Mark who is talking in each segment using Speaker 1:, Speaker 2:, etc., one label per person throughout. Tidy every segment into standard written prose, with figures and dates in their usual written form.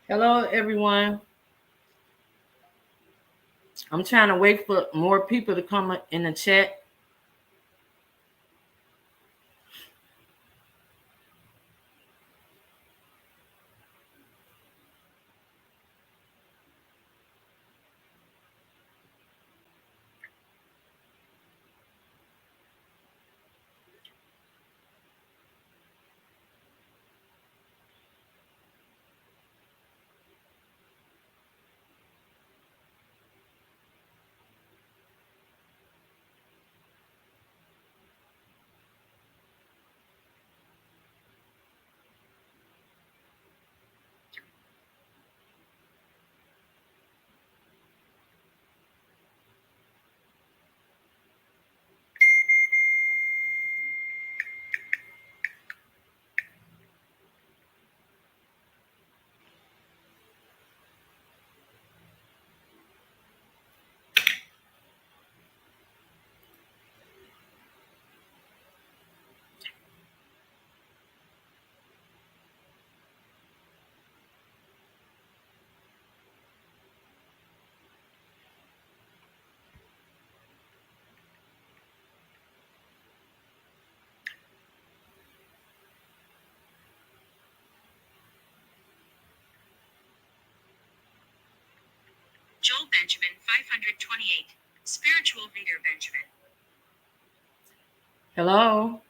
Speaker 1: Hello, everyone. I'm trying to wait for more people to come in the chat.
Speaker 2: Joel Benjamin 528. Spiritual reader Benjamin.
Speaker 1: Hello.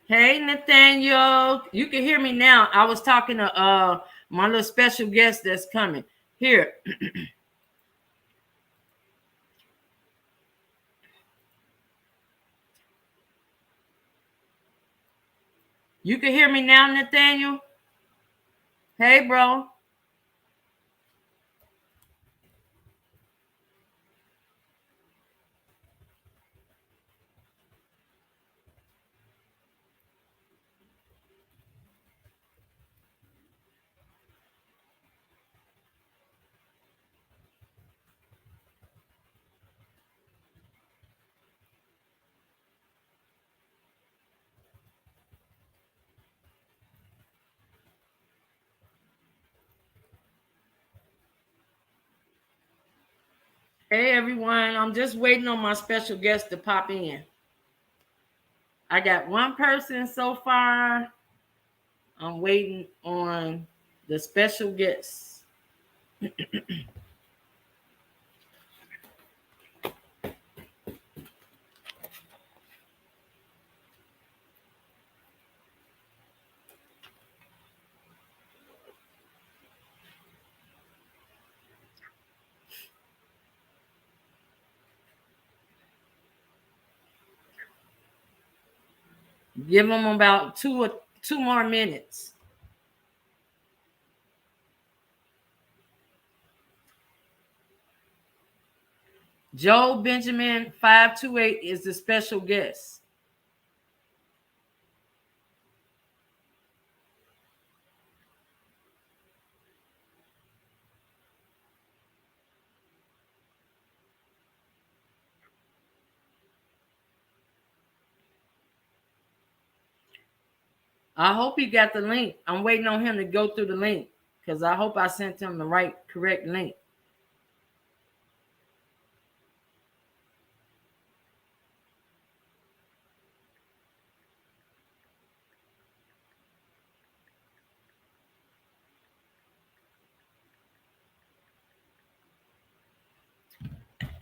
Speaker 1: Hey, Nathaniel. You can hear me now. I was talking to my little special guest that's coming. Here. You can hear me now, Nathaniel? Hey, bro. Hey, everyone. I'm just waiting on my special guest to pop in. I got one person so far. I'm waiting on the special guest. Give them about 2 more minutes. Joe Benjamin 528 is the special guest. I hope he got the link. I'm waiting on him to go through the link because I hope I sent him the right, correct link.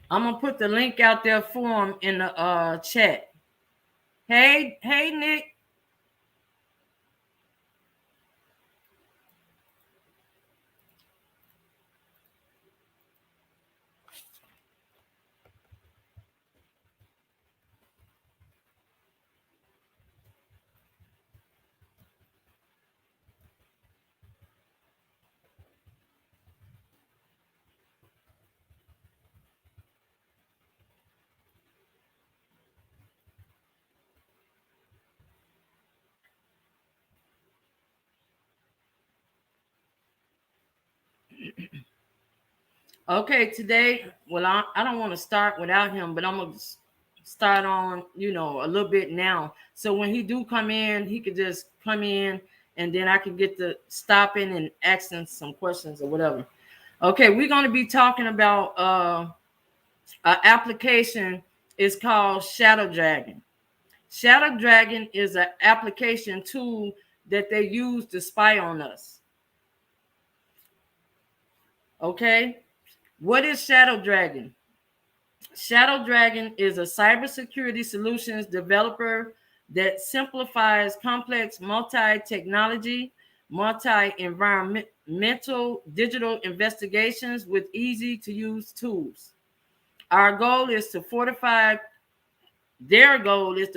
Speaker 1: I'm gonna put the link out there for him in the chat. Hey, Nick. Okay, today, well, I don't want to start without him, but I'm gonna start on, a little bit now. So when he do come in, he could just come in, and then I can get to stopping and asking some questions or whatever. Okay, we're gonna be talking about an application. It's called ShadowDragon. ShadowDragon is an application tool that they use to spy on us. Okay, what is ShadowDragon? ShadowDragon is a cybersecurity solutions developer that simplifies complex multi-technology, multi-environmental digital investigations with easy-to-use tools. Their goal is to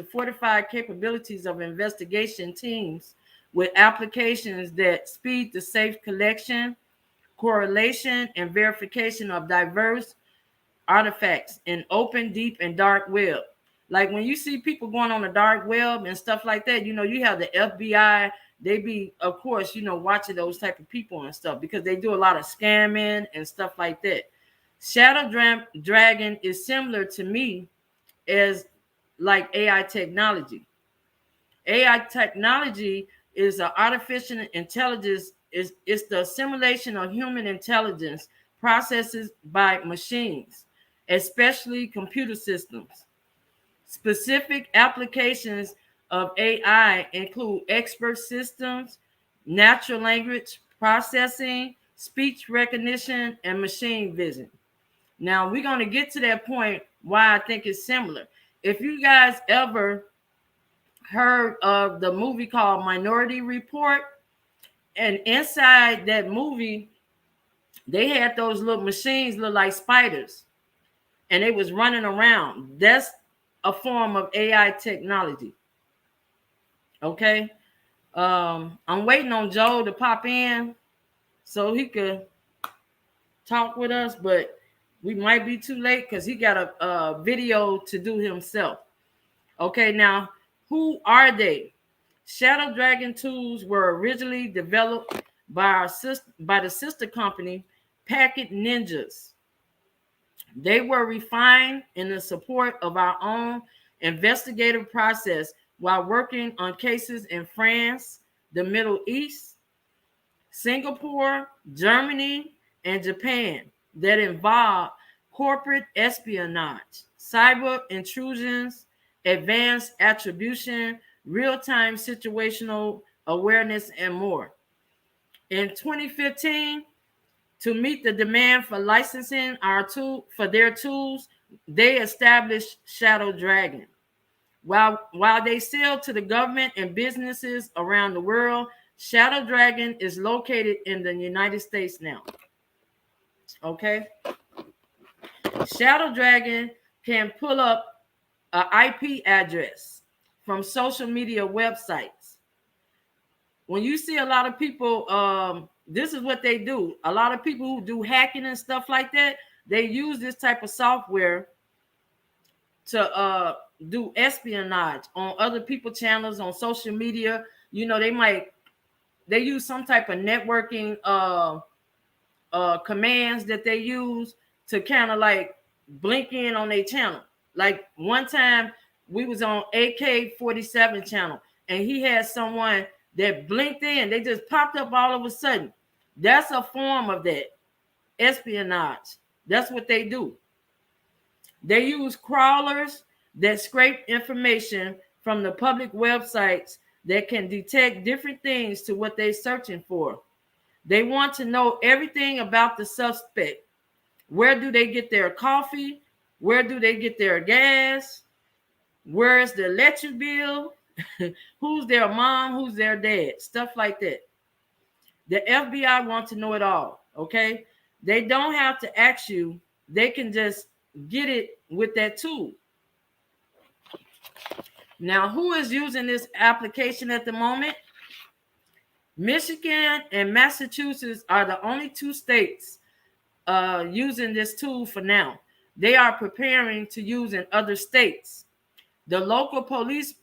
Speaker 1: fortify capabilities of investigation teams with applications that speed the safe collection, correlation, and verification of diverse artifacts in open, deep, and dark web. Like when you see people going on the dark web and stuff like that, you have the FBI. They be, of course, watching those type of people and stuff because they do a lot of scamming and stuff like that. ShadowDragon is similar to me as like AI technology. AI technology is an artificial intelligence. It's the assimilation of human intelligence processes by machines, especially computer systems. Specific applications of AI include expert systems, natural language processing, speech recognition, and machine vision. Now, we're going to get to that point why I think it's similar. If you guys ever heard of the movie called Minority Report, and inside that movie, they had those little machines look like spiders, and they was running around. That's a form of AI technology. Okay. I'm waiting on Joe to pop in so he could talk with us, but we might be too late because he got a video to do himself. Okay, now who are they? ShadowDragon tools were originally developed by the sister company Packet Ninjas. They were refined in the support of our own investigative process while working on cases in France, the Middle East, Singapore, Germany, and Japan that involve corporate espionage, cyber intrusions, advanced attribution, real-time situational awareness, and more. In 2015, to meet the demand for licensing for their tools, they established ShadowDragon. While they sell to the government and businesses around the world, ShadowDragon is located in the United States now. Okay. ShadowDragon can pull up an IP address from social media websites. when you see a lot of people, this is what they do. A lot of people who do hacking and stuff like that, they use this type of software to do espionage on other people's channels on social media. You know, they use some type of networking commands that they use to kind of like blink in on their channel. Like one time we was on AK-47 channel and he had someone that blinked in. They just popped up all of a sudden. That's a form of that espionage. That's what they do. They use crawlers that scrape information from the public websites that can detect different things to what they're searching for. They want to know everything about the suspect. Where do they get their coffee? Where do they get their gas? Where is the electric bill? Who's their mom? Who's their dad? Stuff like that. The FBI wants to know it all, okay? They don't have to ask you. They can just get it with that tool. Now, who is using this application at the moment? Michigan and Massachusetts are the only two states using this tool for now. They are preparing to use in other states. The local police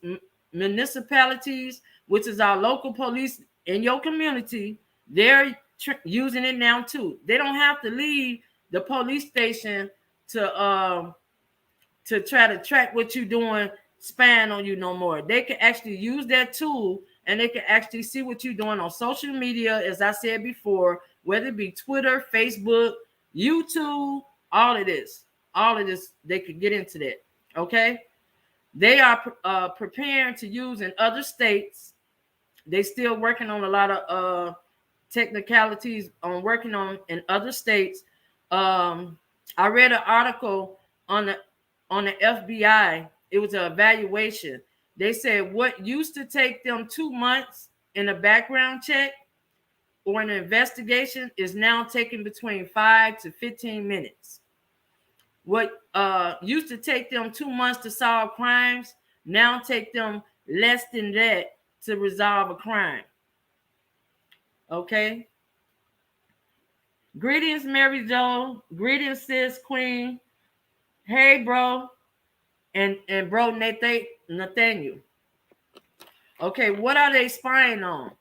Speaker 1: municipalities, which is our local police in your community, they're using it now too. They don't have to leave the police station to try to track what you're doing, spying on you no more. They can actually use that tool and they can actually see what you're doing on social media, as I said before, whether it be Twitter, Facebook, YouTube, all of this, they could get into that. Okay. They are preparing to use in other states. They still working on a lot of technicalities on working on in other states. I read an article on the FBI. It was an evaluation. They said what used to take them 2 months in a background check or an investigation is now taking between 5 to 15 minutes. What used to take them 2 months to solve crimes now take them less than that to resolve a crime. Okay. Greetings, Mary Jo. Greetings, sis, Queen. Hey, bro. And bro, Nathaniel. Okay, what are they spying on?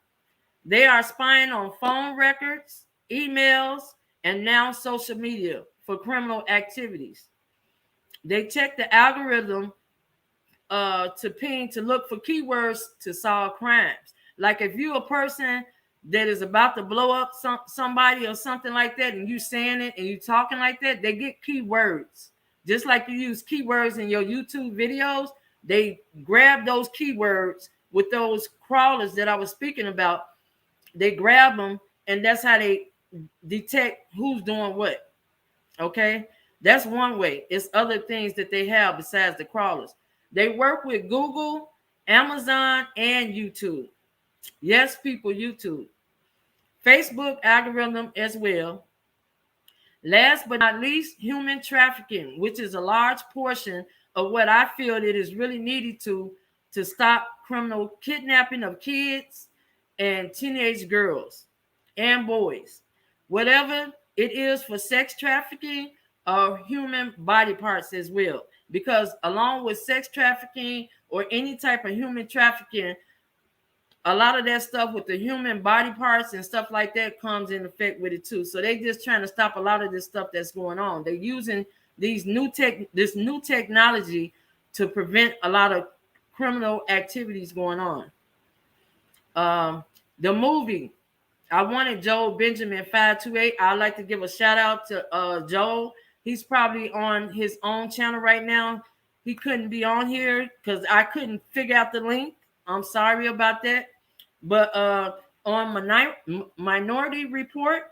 Speaker 1: They are spying on phone records, emails, and now social media for criminal activities. They check the algorithm to ping to look for keywords to solve crimes. Like if you're a person that is about to blow up somebody or something like that, and you saying it and you talking like that, they get keywords. Just like you use keywords in your YouTube videos, they grab those keywords with those crawlers that I was speaking about. They grab them, and that's how they detect who's doing what. Okay, that's one way. It's other things that they have besides the crawlers. They work with Google, Amazon, and YouTube. Yes, people, YouTube. Facebook algorithm as well. Last but not least, human trafficking, which is a large portion of what I feel it is really needed to stop criminal kidnapping of kids and teenage girls and boys. Whatever it is for sex trafficking or human body parts as well. Because along with sex trafficking or any type of human trafficking, a lot of that stuff with the human body parts and stuff like that comes in effect with it too. So they just trying to stop a lot of this stuff that's going on. They're using this new technology to prevent a lot of criminal activities going on. The movie, I wanted Joel Benjamin 528. I'd like to give a shout out to Joel. He's probably on his own channel right now. He couldn't be on here because I couldn't figure out the link. I'm sorry about that. But on Minority Report,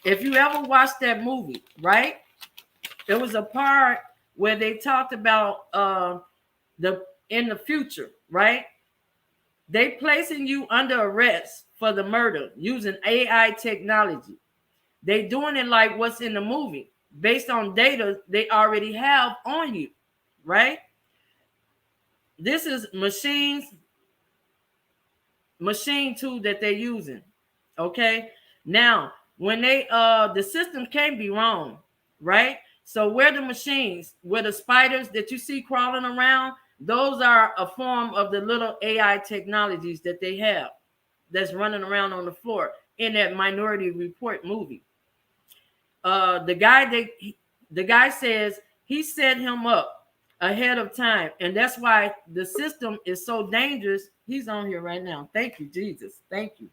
Speaker 1: if you ever watched that movie, right? There was a part where they talked about in the future, right? They placing you under arrest for the murder using AI technology. They doing it like what's in the movie, based on data they already have on you, right? This is machines machine tool that they're using. Okay. Now, when they the system can be wrong, right? So where the machines, where the spiders that you see crawling around, those are a form of the little AI technologies that they have that's running around on the floor in that Minority Report movie. The guy says he set him up ahead of time, and that's why the system is so dangerous. He's on here right now. Thank you, Jesus. Thank you.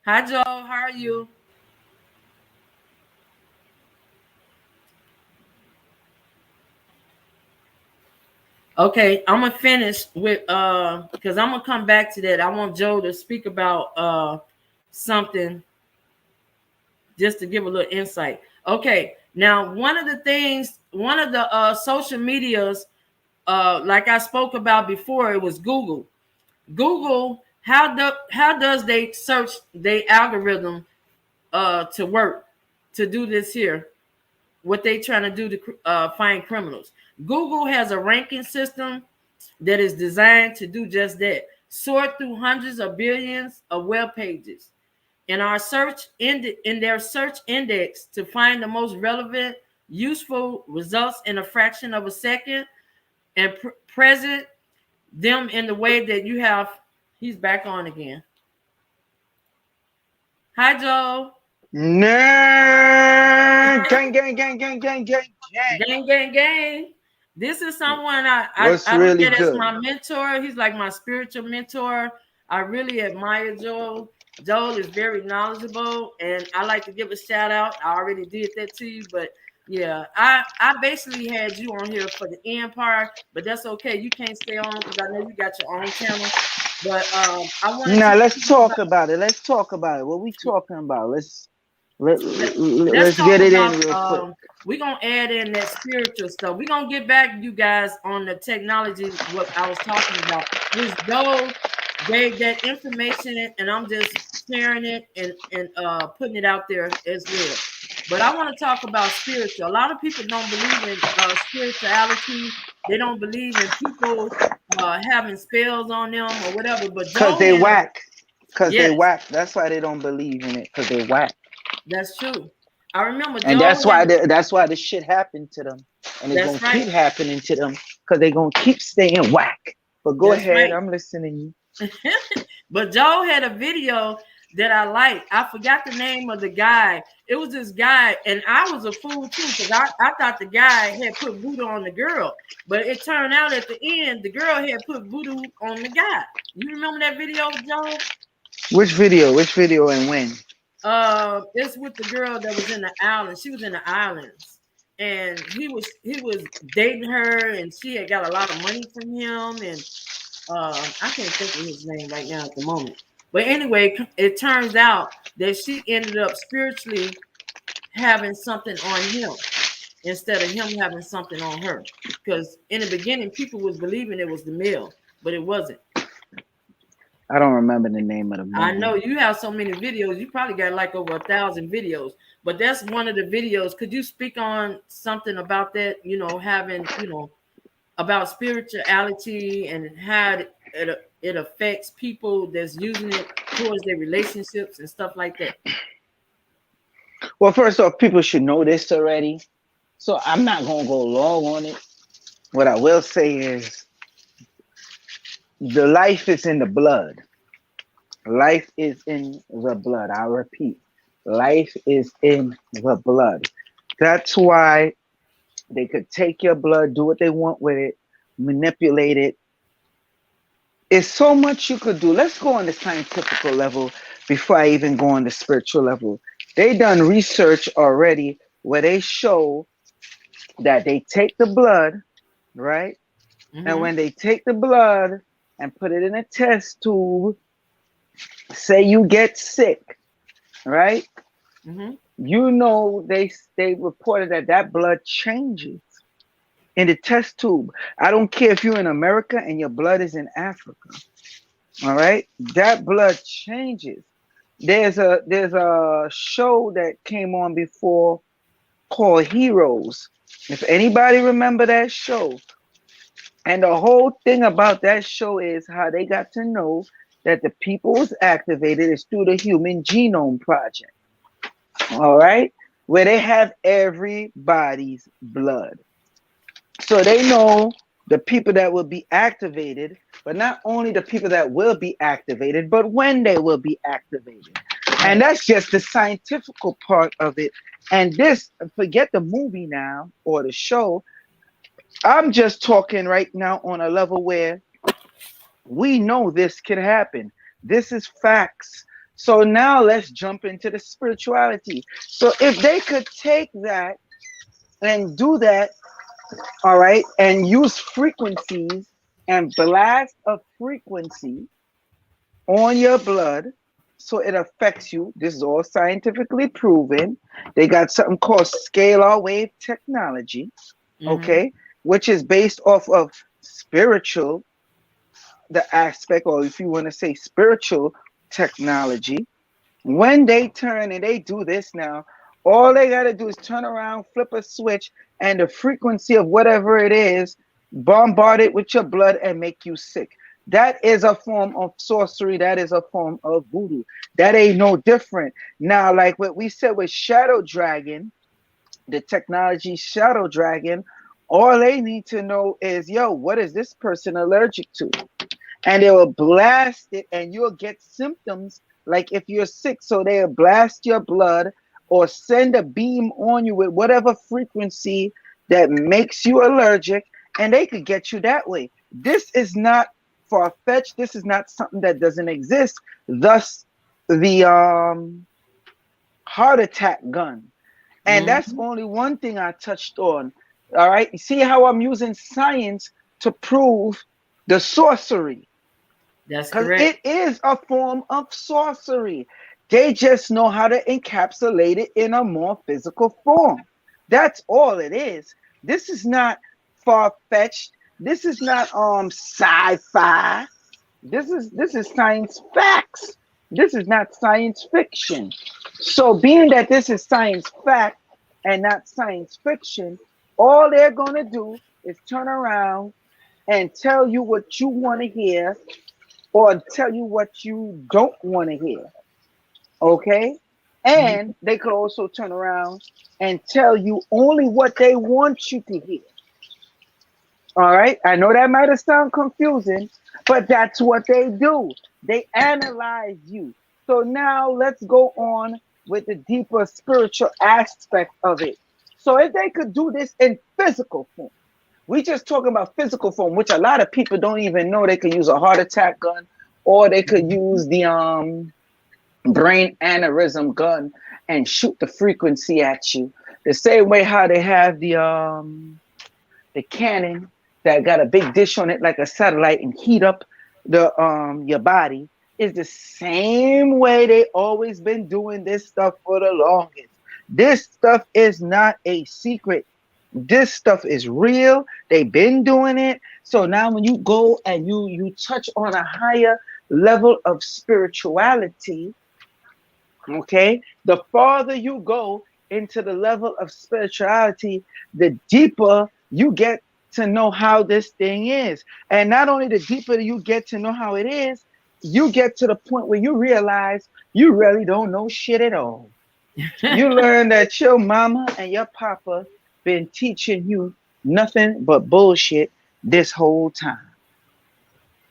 Speaker 1: Hi, Joe. How are you? Okay, I'm gonna finish with because I'm gonna come back to that. I want Joe to speak about something just to give a little insight. Okay, now one of the things, one of the social medias, like I spoke about before, it was Google. Google, how does they search their algorithm to work to do this here? What they trying to do to find criminals? Google has a ranking system that is designed to do just that: sort through hundreds of billions of web pages in our in their search index to find the most relevant, useful results in a fraction of a second, and present them in the way that you have. He's back on again. Hi, Joe.
Speaker 3: Nerd. Gang, gang, gang, gang, gang, gang, gang.
Speaker 1: Gang, gang, gang. This is someone
Speaker 3: What's
Speaker 1: I look
Speaker 3: really
Speaker 1: at as
Speaker 3: good?
Speaker 1: my mentor. He's like my spiritual mentor. I really admire Joel. Joel is very knowledgeable, and I like to give a shout out. I already did that to you, but yeah, I basically had you on here for the end part, but that's okay. You can't stay on because I know you got your own channel. But I wanted
Speaker 3: Now
Speaker 1: to
Speaker 3: let's talk about it. Let's talk about it. What we talking about?
Speaker 1: let's
Speaker 3: Let's
Speaker 1: talk
Speaker 3: get it in
Speaker 1: about
Speaker 3: real quick.
Speaker 1: we're gonna add in that spiritual stuff. We're gonna get back you guys on the technology, what I was talking about. This Joe gave that information, and I'm just sharing it and putting it out there as well. But I want to talk about spiritual. A lot of people don't believe in spirituality. They don't believe in people having spells on them or whatever. But
Speaker 3: Cause
Speaker 1: Joe
Speaker 3: they
Speaker 1: had a
Speaker 3: whack. Cause they
Speaker 1: yes,
Speaker 3: whack. That's why they don't believe in it. Cause they whack.
Speaker 1: that's true. I remember
Speaker 3: And
Speaker 1: Joe had
Speaker 3: that's why the shit happened to them. And it's
Speaker 1: that's
Speaker 3: gonna
Speaker 1: right.
Speaker 3: keep happening to them. Cause they gonna keep staying whack. But go
Speaker 1: That's
Speaker 3: ahead,
Speaker 1: right.
Speaker 3: I'm listening to you.
Speaker 1: But Joe had a video that I liked. I forgot the name of the guy. It was this guy, and I was a fool too because I thought the guy had put voodoo on the girl. But it turned out at the end, the girl had put voodoo on the guy. You remember that video, Joe?
Speaker 3: Which video? Which video and when?
Speaker 1: It's with the girl that was in the island. She was in the islands. And he was dating her, and she had got a lot of money from him, and I can't think of his name right now at the moment. But anyway, it turns out that she ended up spiritually having something on him instead of him having something on her. Because in the beginning, people was believing it was the male, but it wasn't.
Speaker 3: I don't remember the name of the
Speaker 1: I
Speaker 3: movie.
Speaker 1: know you have so many videos. You probably got like over 1,000 videos, but that's one of the videos. Could you speak on something about that? You know, having, you know, about spirituality and how it affects people that's using it towards their relationships and stuff like that.
Speaker 3: Well, first off, people should know this already. So I'm not gonna go long on it. What I will say is the life is in the blood. Life is in the blood. I repeat, life is in the blood. That's why they could take your blood, do what they want with it, manipulate it. It's so much you could do. Let's go on the scientific level before I even go on the spiritual level. They done research already where they show that they take the blood, right?
Speaker 1: Mm-hmm.
Speaker 3: And when they take the blood and put it in a test tube, say you get sick, right?
Speaker 1: Mm-hmm.
Speaker 3: You know they reported that blood changes in the test tube. I don't care if you're in America and your blood is in Africa. All right, that blood changes. There's a show that came on before called Heroes. If anybody remember that show, And the whole thing about that show is how they got to know that the people was activated is through the Human Genome Project. All right, where they have everybody's blood. So they know the people that will be activated, but not only the people that will be activated, but when they will be activated. And that's just the scientific part of it. And this, forget the movie now or the show. I'm just talking right now on a level where we know this could happen. This is facts. So now let's jump into the spirituality. So if they could take that and do that, all right, and use frequencies and blast a frequency on your blood so it affects you. This is all scientifically proven. They got something called scalar wave technology, okay, which is based off of spiritual, the aspect, or if you want to say spiritual technology. When they turn and they do this now, all they got to do is turn around, flip a switch, and the frequency of whatever it is, bombard it with your blood and make you sick. That is a form of sorcery. That is a form of voodoo. That ain't no different. Now, like what we said with ShadowDragon, the technology ShadowDragon, all they need to know is, yo, what is this person allergic to? And they will blast it and you'll get symptoms like if you're sick. So they'll blast your blood or send a beam on you with whatever frequency that makes you allergic, and they could get you that way. This is not far-fetched. This is not something that doesn't exist. Thus, the heart attack gun. And that's only one thing I touched on. All right. You see how I'm using science to prove the sorcery.
Speaker 1: That's
Speaker 3: Because
Speaker 1: correct.
Speaker 3: it is a form of sorcery. They just know how to encapsulate it in a more physical form. That's all it is. This is not far-fetched. This is not sci-fi. This is science facts. This is not science fiction. So being that this is science fact and not science fiction, all they're gonna do is turn around and tell you what you want to hear or tell you what you don't want to hear. Okay? And they could also turn around and tell you only what they want you to hear. All right? I know that might have sound confusing, but that's what they do. They analyze you. So now let's go on with the deeper spiritual aspect of it. So if they could do this in physical form, we just talking about physical form, which a lot of people don't even know. They could use a heart attack gun, or they could use the brain aneurysm gun and shoot the frequency at you. The same way how they have the cannon that got a big dish on it like a satellite and heat up the your body, is the same way they always been doing this stuff for the longest. This stuff is not a secret. This stuff is real. They've been doing it. So now when you go and you touch on a higher level of spirituality, okay, the farther you go into the level of spirituality, the deeper you get to know how this thing is. And not only the deeper you get to know how it is, you get to the point where you realize you really don't know shit at all. You learn that your mama and your papa been teaching you nothing but bullshit this whole time.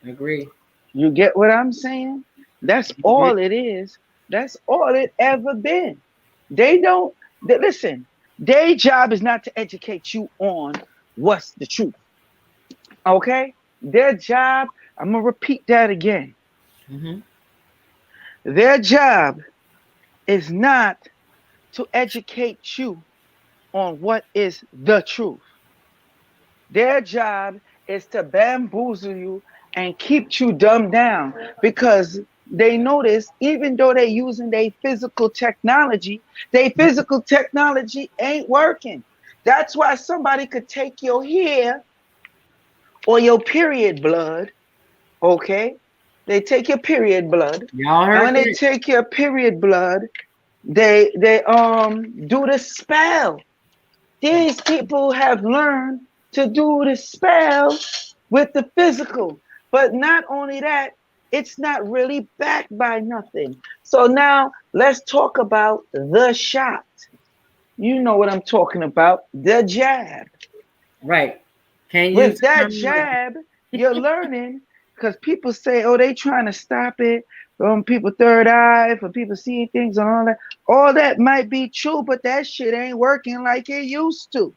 Speaker 1: Agree.
Speaker 3: You get what I'm saying? That's all it is. That's all it ever been. Listen, their job is not to educate you on what's the truth. Okay? Their job, I'm going to repeat that again. Their job is not to educate you on what is the truth. Their job is to bamboozle you and keep you dumbed down, because they notice even though they're using their physical technology ain't working. That's why somebody could take your hair or your period blood, okay? They take your period blood.
Speaker 1: Y'all heard
Speaker 3: and when
Speaker 1: that?
Speaker 3: they take your period blood, they do the spell. These people have learned to do the spell with the physical. But not only that, it's not really backed by nothing. So now let's talk about the shot. You know what I'm talking about, the jab.
Speaker 1: Right. Can you
Speaker 3: With that
Speaker 1: tell me?
Speaker 3: jab, you're learning because people say, oh, they trying to stop it from people third eye, for people seeing things and all that. All that might be true, but that shit ain't working like it used to.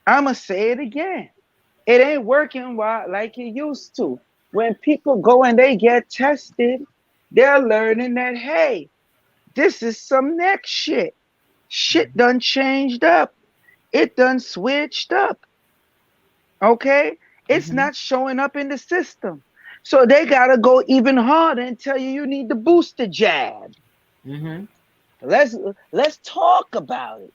Speaker 3: I'ma say it again. It ain't working like it used to. When people go and they get tested, they're learning that, hey, this is some next shit. Shit done changed up. It done switched up. Okay? It's
Speaker 1: Mm-hmm.
Speaker 3: not showing up in the system. So they gotta go even harder and tell you you need the booster jab.
Speaker 1: Mm-hmm.
Speaker 3: Let's talk about it.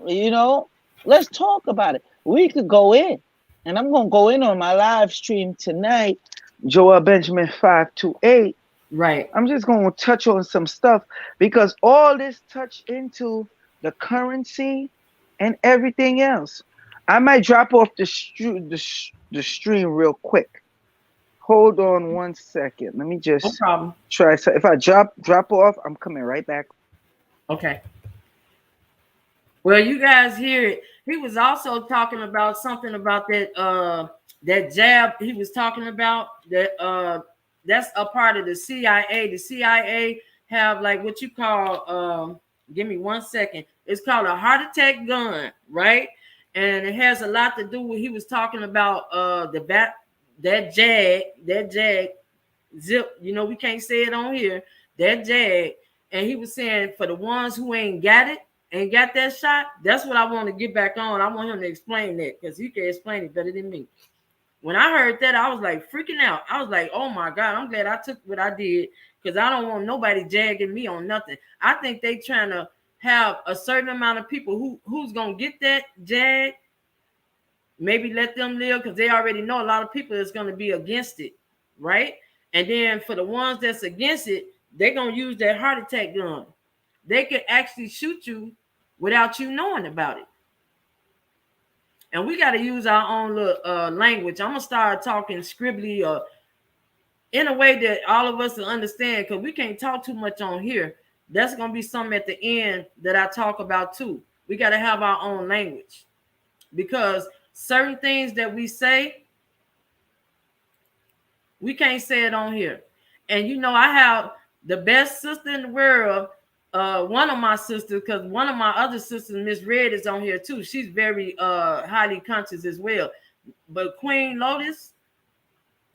Speaker 3: You know, let's talk about it. We could go in, and I'm gonna go in on my live stream tonight, Joel Benjamin 528.
Speaker 1: Right.
Speaker 3: I'm just gonna touch on some stuff because all this touch into the currency and everything else. I might drop off the stream real quick. Hold on 1 second. Let me
Speaker 1: No
Speaker 3: just
Speaker 1: problem.
Speaker 3: try. So if I drop off, I'm coming right back.
Speaker 1: Okay. Well, you guys hear it. He was also talking about something about that jab he was talking about that's a part of the CIA. The CIA have like what you call give me 1 second. It's called a heart attack gun, right? And it has a lot to do with he was talking about that jag zip, we can't say it on here, that jag. And he was saying for the ones who ain't got it, ain't got that shot, that's what I want to get back on. I want him to explain that because he can explain it better than me. When I heard that, I was like freaking out. I was like, oh my God, I'm glad I took what I did because I don't want nobody jagging me on nothing. I think they trying to have a certain amount of people who's gonna get that jag, maybe let them live because they already know a lot of people is going to be against it, right? And then for the ones that's against it, they're going to use that heart attack gun. They could actually shoot you without you knowing about it. And we got to use our own little language. I'm going to start talking scribbly in a way that all of us will understand because we can't talk too much on here. That's going to be something at the end that I talk about too. We got to have our own language because certain things that we say, we can't say it on here. And I have the best sister in the world. One of my sisters, because one of my other sisters, Miss Red, is on here too. She's very highly conscious as well. But Queen Lotus,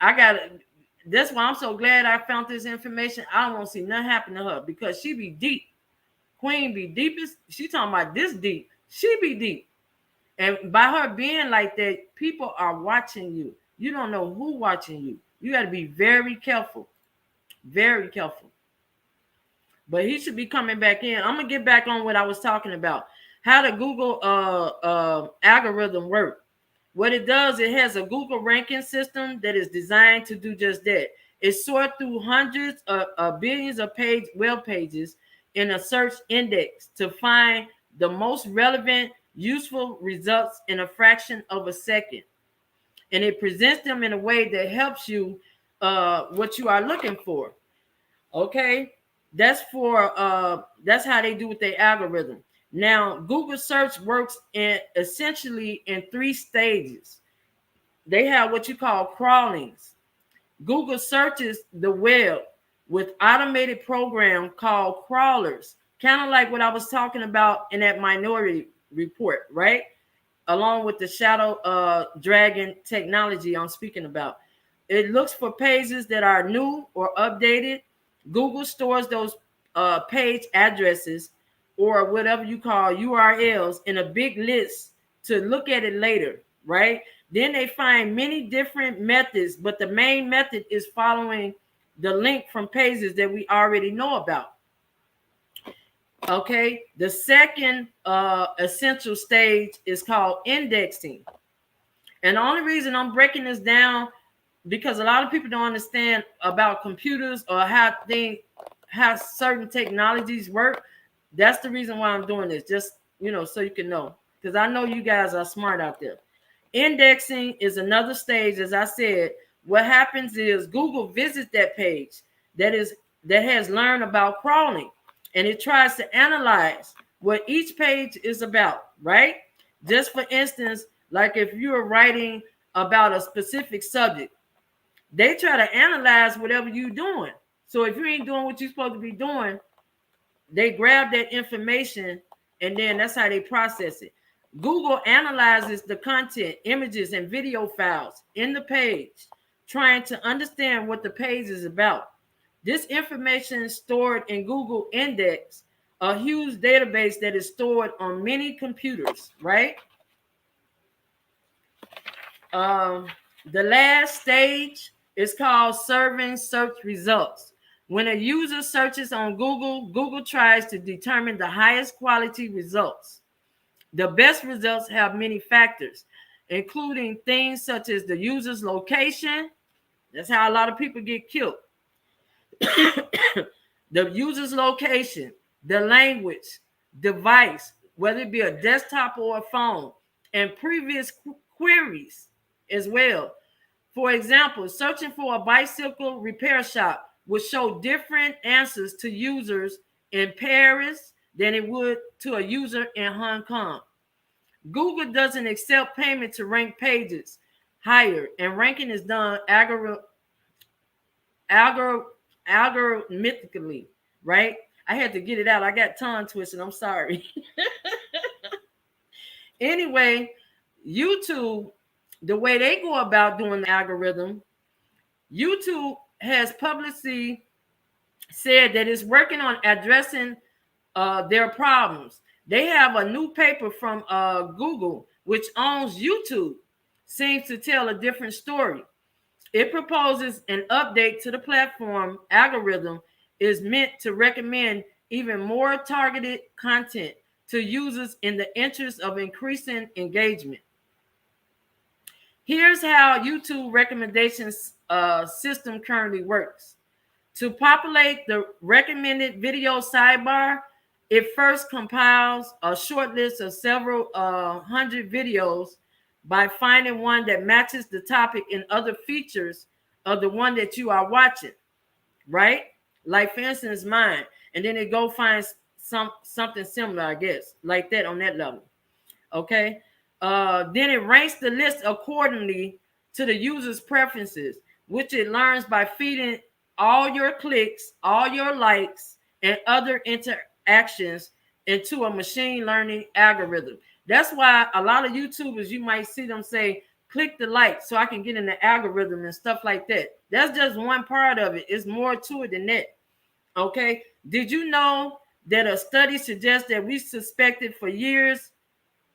Speaker 1: I got it. That's why I'm so glad I found this information. I don't want to see nothing happen to her because she be deep. Queen be deepest. She talking about this deep. She be deep. And by her being like that, people are watching you. You don't know who watching you. You got to be very careful. Very careful. But he should be coming back in. I'm going to get back on what I was talking about. How the Google algorithm work. What it does, it has a Google ranking system that is designed to do just that. It sorts through hundreds of billions of web pages in a search index to find the most relevant, useful results in a fraction of a second. And it presents them in a way that helps you what you are looking for. Okay, that's how they do with their algorithm. Now, Google search works essentially in 3 stages. They have what you call crawlings. Google searches the web with automated program called crawlers, kind of like what I was talking about in that minority report, right? Along with the ShadowDragon technology I'm speaking about. It looks for pages that are new or updated. Google stores those page addresses or whatever you call URLs in a big list to look at it later, right? Then they find many different methods, but the main method is following the link from pages that we already know about. Okay, the second essential stage is called indexing. And the only reason I'm breaking this down because a lot of people don't understand about computers or how certain technologies work. That's the reason why I'm doing this, just so you can know, because I know you guys are smart out there. Indexing is another stage. As I said, what happens is Google visits that page that has learned about crawling, and it tries to analyze what each page is about, right? Just for instance, like if you're writing about a specific subject, they try to analyze whatever you're doing. So if you ain't doing what you're supposed to be doing, they grab that information, and then that's how they process it. Google analyzes the content, images, and video files in the page, trying to understand what the page is about. This information is stored in Google Index, a huge database that is stored on many computers, right? The last stage is called serving search results. When a user searches on Google, Google tries to determine the highest quality results. The best results have many factors, including things such as the user's location. That's how a lot of people get killed. The user's location, the language, device, whether it be a desktop or a phone, and previous queries as well. For example, searching for a bicycle repair shop would show different answers to users in Paris than it would to a user in Hong Kong. Google doesn't accept payment to rank pages higher, and ranking is done algorithmically, right? I had to get it out. I got tongue twisted. I'm sorry. Anyway, YouTube, the way they go about doing the algorithm, YouTube has publicly said that it's working on addressing their problems. They have a new paper from Google, which owns YouTube, seems to tell a different story. It proposes an update to the platform algorithm is meant to recommend even more targeted content to users in the interest of increasing engagement. Here's how YouTube recommendations system currently works. To populate the recommended video sidebar, it first compiles a short list of several hundred videos by finding one that matches the topic and other features of the one that you are watching, right? Like for instance, mine, and then it go find something similar, I guess, like that on that level. Okay. Then it ranks the list accordingly to the user's preferences, which it learns by feeding all your clicks, all your likes, and other interactions into a machine learning algorithm. That's why a lot of YouTubers, you might see them say, click the like so I can get in the algorithm and stuff like that. That's just one part of it. It's more to it than that. Okay. Did you know that a study suggests that we suspected for years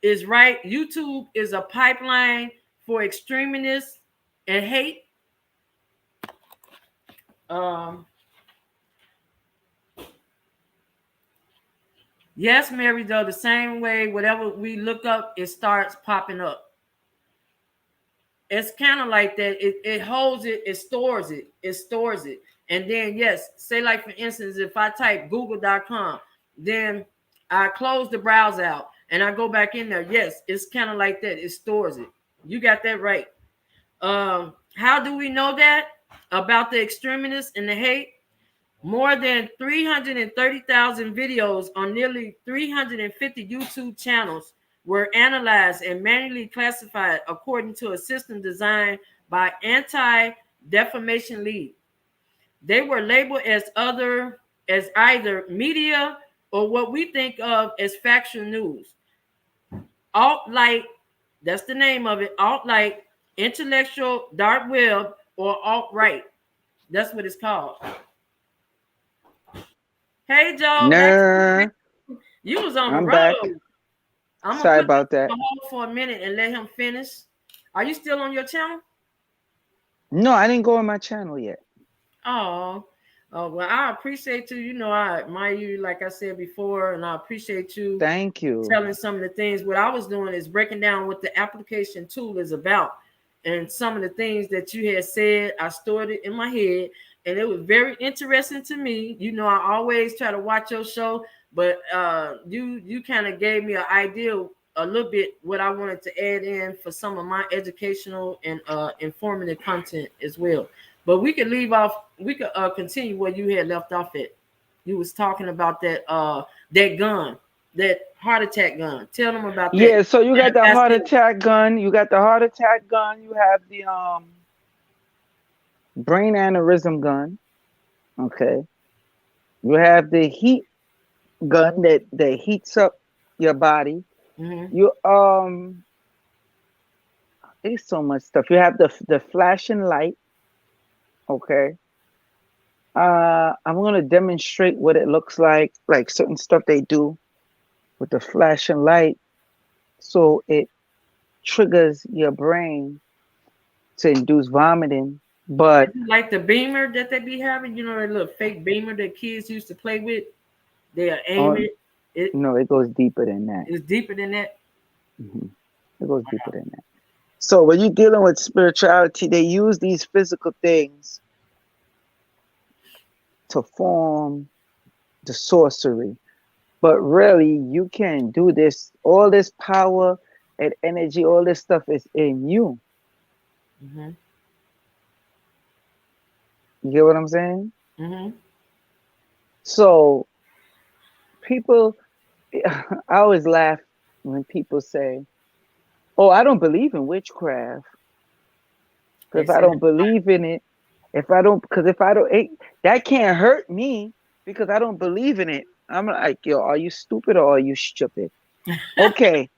Speaker 1: is right? YouTube is a pipeline for extremists and hate. Yes, Mary, though, the same way, whatever we look up, it starts popping up. It's kind of like that. It holds it, it stores it. And then, yes, say like, for instance, if I type google.com, then I close the browser out and I go back in there. Yes, it's kind of like that. It stores it. You got that right. How do we know that about the extremists and the hate? More than 330,000 videos on nearly 350 YouTube channels were analyzed and manually classified according to a system designed by Anti-Defamation League. They were labeled as either media or what we think of as factual news. Alt-right, that's the name of it, alt-right, intellectual, dark web, or alt-right. That's what it's called. Hey, Joe.
Speaker 3: Nah,
Speaker 1: You was on the
Speaker 3: I'm
Speaker 1: road.
Speaker 3: back.
Speaker 1: I'm
Speaker 3: Sorry
Speaker 1: gonna put
Speaker 3: about that.
Speaker 1: him on hold for a minute and let him finish. Are you still on your channel?
Speaker 3: No, I didn't go on my channel yet.
Speaker 1: Oh, well, I appreciate you. You know, I admire you, like I said before, and I appreciate you.
Speaker 3: Thank you.
Speaker 1: Telling some of the things. What I was doing is breaking down what the application tool is about, and some of the things that you had said. I stored it in my head, and it was very interesting to me. You know, I always try to watch your show, but you kind of gave me an idea a little bit what I wanted to add in for some of my educational and informative content as well. But we could leave off. We could continue where you had left off at. You was talking about that gun, that heart attack gun. Tell them about that.
Speaker 3: Yeah, so you got the heart attack gun. You got the heart attack gun. You have the brain aneurysm gun. Okay. You have the heat gun that heats up your body.
Speaker 1: Mm-hmm.
Speaker 3: You there's so much stuff. You have the flashing light. Okay. I'm gonna demonstrate what it looks like certain stuff they do with the flashing light, so it triggers your brain to induce vomiting. But
Speaker 1: like the beamer that they be having, you know, that little fake beamer that kids used to play with. They'll aim it.
Speaker 3: No, it goes deeper than that.
Speaker 1: It's deeper than that.
Speaker 3: Mm-hmm. It goes deeper than that. So when you're dealing with spirituality, they use these physical things to form the sorcery. But really, you can do this. All this power and energy, all this stuff is in you.
Speaker 1: Mm-hmm.
Speaker 3: You get what I'm saying?
Speaker 1: Mm-hmm.
Speaker 3: So people, I always laugh when people say, "Oh, I don't believe in witchcraft." Because if I don't believe in it, that can't hurt me because I don't believe in it. I'm like, yo, are you stupid or are you stupid? Okay,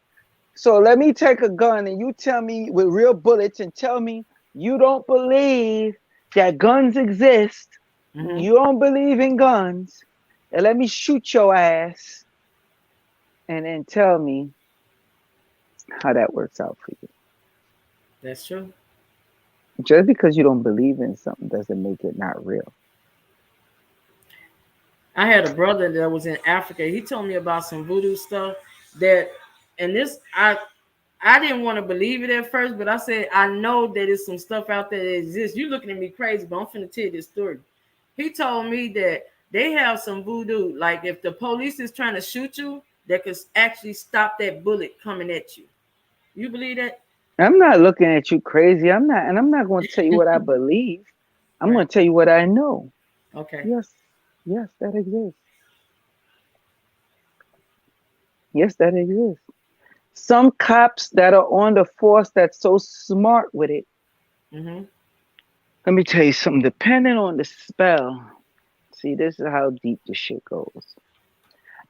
Speaker 3: so let me take a gun and you tell me with real bullets and tell me you don't believe that guns exist.
Speaker 1: Mm-hmm.
Speaker 3: You don't believe in guns, and let me shoot your ass and then tell me how that works out for you.
Speaker 1: That's true.
Speaker 3: Just because you don't believe in something doesn't make it not real.
Speaker 1: I had a brother that was in Africa. He told me about some voodoo stuff and this I didn't want to believe it at first, but I said I know that there's some stuff out there that exists. You looking at me crazy, but I'm finna tell you this story. He told me that they have some voodoo, like if the police is trying to shoot you, that could actually stop that bullet coming at you. You believe that?
Speaker 3: I'm not looking at you crazy. I'm not going to tell you what I believe. I'm going to tell you what I know.
Speaker 1: Okay.
Speaker 3: Yes, that exists. Yes, that exists. Some cops that are on the force that's so smart with it.
Speaker 1: Mm-hmm.
Speaker 3: Let me tell you something. Depending on the spell, see, this is how deep the shit goes.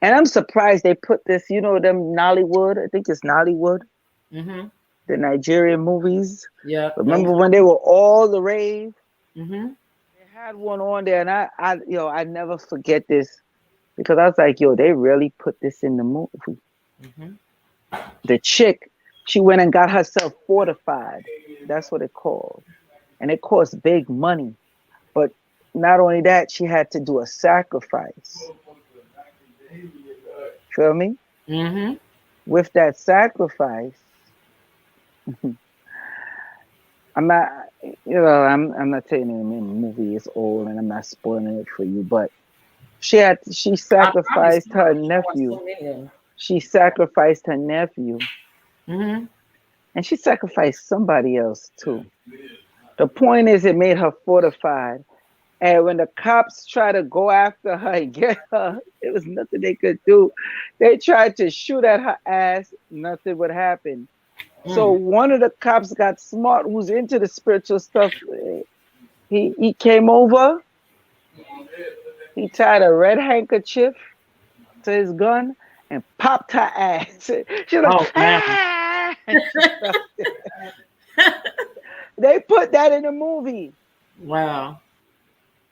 Speaker 3: And I'm surprised they put this, you know, them Nollywood. I think it's Nollywood.
Speaker 1: Mm-hmm.
Speaker 3: The Nigerian movies.
Speaker 1: Yeah.
Speaker 3: Remember when they were all the rave?
Speaker 1: Mm-hmm.
Speaker 3: They had one on there, and I never forget this because I was like, yo, they really put this in the movie.
Speaker 1: Mm-hmm.
Speaker 3: The chick, she went and got herself fortified. That's what it called. And it cost big money. But not only that, she had to do a sacrifice. Feel me?
Speaker 1: Mm-hmm.
Speaker 3: With that sacrifice, I'm not telling you the movie is old and I'm not spoiling it for you, but she sacrificed her nephew. She sacrificed her nephew.
Speaker 1: Mm-hmm.
Speaker 3: And she sacrificed somebody else too. The point is it made her fortified. And when the cops try to go after her and get her, there was nothing they could do. They tried to shoot at her ass, nothing would happen. So one of the cops got smart, who's into the spiritual stuff. He came over. He tied a red handkerchief to his gun and popped her ass. She was like, ah! They put that in the movie.
Speaker 1: Wow.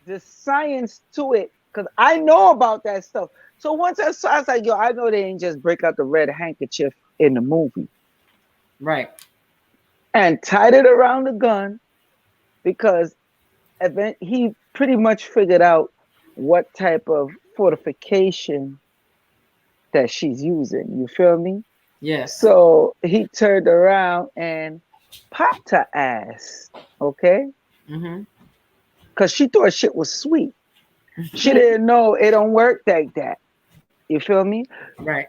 Speaker 3: The science to it, because I know about that stuff. So once I saw, I was like, yo, I know they ain't just break out the red handkerchief in the movie.
Speaker 1: Right.
Speaker 3: And tied it around the gun because he pretty much figured out what type of fortification that she's using. You feel me?
Speaker 1: Yes.
Speaker 3: So he turned around and popped her ass. Okay?
Speaker 1: Mm-hmm.
Speaker 3: Because she thought shit was sweet. She didn't know it don't work like that. You feel me?
Speaker 1: Right.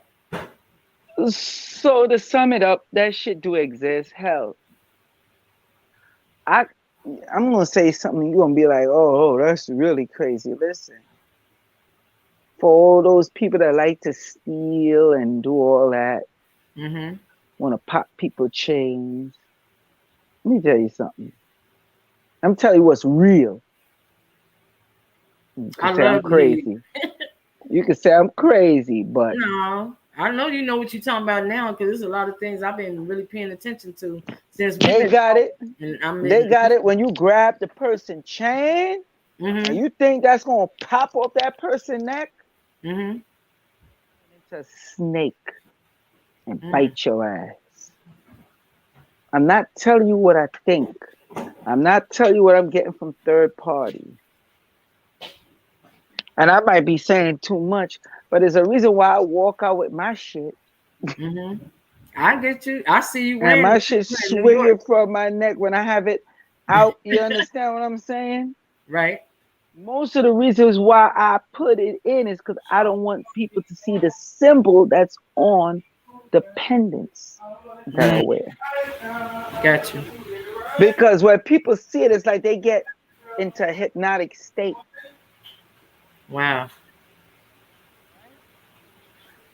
Speaker 3: So to sum it up, that shit do exist. Hell, I I'm gonna say something. You're gonna be like, oh, that's really crazy. Listen, for all those people that like to steal and do all that,
Speaker 1: Mm-hmm.
Speaker 3: want to pop people chains. Let me tell you something. I'm telling you what's real. You
Speaker 1: I
Speaker 3: can say I'm
Speaker 1: love to hear you.
Speaker 3: crazy. You can say I'm crazy, but
Speaker 1: No, I know you know what you're talking about now because there's a lot of things I've been really paying attention to since we've
Speaker 3: they
Speaker 1: been
Speaker 3: got it.
Speaker 1: talking. And I'm
Speaker 3: They
Speaker 1: in.
Speaker 3: got it when you grab the person chain and
Speaker 1: Mm-hmm.
Speaker 3: you think that's gonna pop off that person's neck.
Speaker 1: Mm-hmm.
Speaker 3: It's a snake and
Speaker 1: Mm.
Speaker 3: bite your ass. I'm not telling you what I think. I'm not telling you what I'm getting from third parties. And I might be saying too much, but there's a reason why I walk out with my shit.
Speaker 1: Mm-hmm. I get you. I see you
Speaker 3: And
Speaker 1: wearing
Speaker 3: my
Speaker 1: it
Speaker 3: shit
Speaker 1: in New York,
Speaker 3: swinging from my neck when I have it out. You understand what I'm saying?
Speaker 1: right?
Speaker 3: Most of the reasons why I put it in is because I don't want people to see the symbol that's on the pendants that I
Speaker 1: Mm.
Speaker 3: wear.
Speaker 1: Got you.
Speaker 3: Because when people see it, it's like they get into a hypnotic state.
Speaker 1: Wow.